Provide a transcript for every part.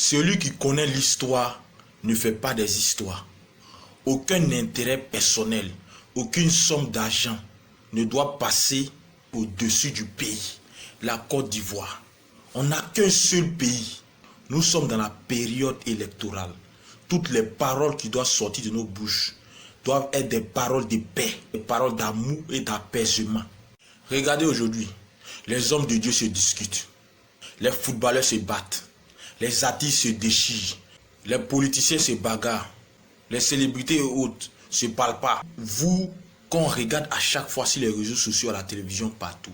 Celui qui connaît l'histoire ne fait pas des histoires. Aucun intérêt personnel, aucune somme d'argent ne doit passer au-dessus du pays. La Côte d'Ivoire. On n'a qu'un seul pays. Nous sommes dans la période électorale. Toutes les paroles qui doivent sortir de nos bouches doivent être des paroles de paix, des paroles d'amour et d'apaisement. Regardez aujourd'hui, les hommes de Dieu se discutent. Les footballeurs se battent. Les artistes se déchirent. Les politiciens se bagarrent. Les célébrités et autres ne se parlent pas. Vous, quand on regarde à chaque fois sur les réseaux sociaux, à la télévision, partout,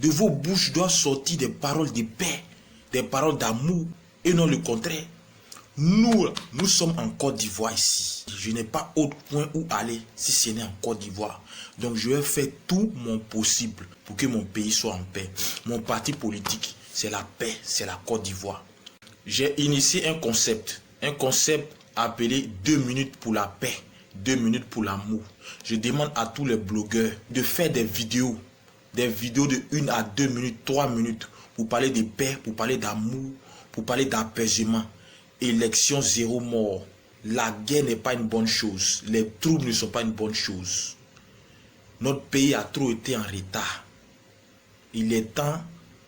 de vos bouches doivent sortir des paroles de paix, des paroles d'amour, et non le contraire. Nous sommes en Côte d'Ivoire ici. Je n'ai pas autre point où aller si ce n'est en Côte d'Ivoire. Donc je vais faire tout mon possible pour que mon pays soit en paix. Mon parti politique, c'est la paix, c'est la Côte d'Ivoire. J'ai initié un concept appelé 2 minutes pour la paix, 2 minutes pour l'amour. Je demande à tous les blogueurs de faire des vidéos de 1 à 2 minutes, 3 minutes pour parler de paix, pour parler d'amour, pour parler d'apaisement. Élection 0 mort. La guerre n'est pas une bonne chose. Les troubles ne sont pas une bonne chose. Notre pays a trop été en retard. Il est temps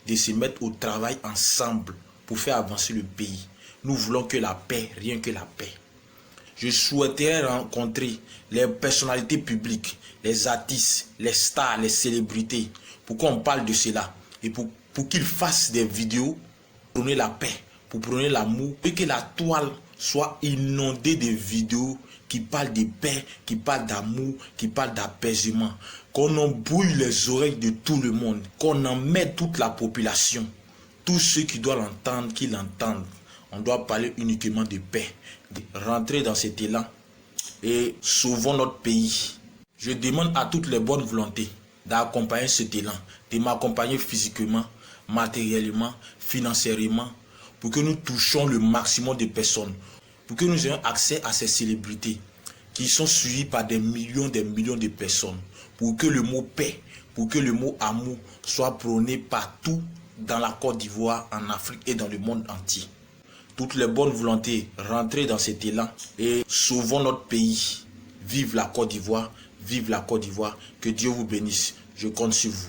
de se mettre au travail ensemble pour faire avancer le pays. Nous voulons que la paix, rien que la paix. Je souhaiterais rencontrer les personnalités publiques, les artistes, les stars, les célébrités, pour qu'on parle de cela et pour qu'ils fassent des vidéos pour prôner la paix, pour prôner l'amour, et que la toile soit inondée de vidéos qui parlent de paix, qui parlent d'amour, qui parlent d'apaisement. Qu'on embrouille les oreilles de tout le monde, qu'on en mette toute la population. Tous ceux qui doivent l'entendre, qu'ils l'entendent. On doit parler uniquement de paix. Rentrer dans cet élan et sauvons notre pays. Je demande à toutes les bonnes volontés d'accompagner cet élan, de m'accompagner physiquement, matériellement, financièrement, pour que nous touchions le maximum de personnes, pour que nous ayons accès à ces célébrités qui sont suivies par des millions de personnes, pour que le mot paix, pour que le mot amour soit prôné partout dans la Côte d'Ivoire, en Afrique et dans le monde entier. Toutes les bonnes volontés, rentrez dans cet élan et sauvons notre pays. Vive la Côte d'Ivoire, que Dieu vous bénisse. Je compte sur vous.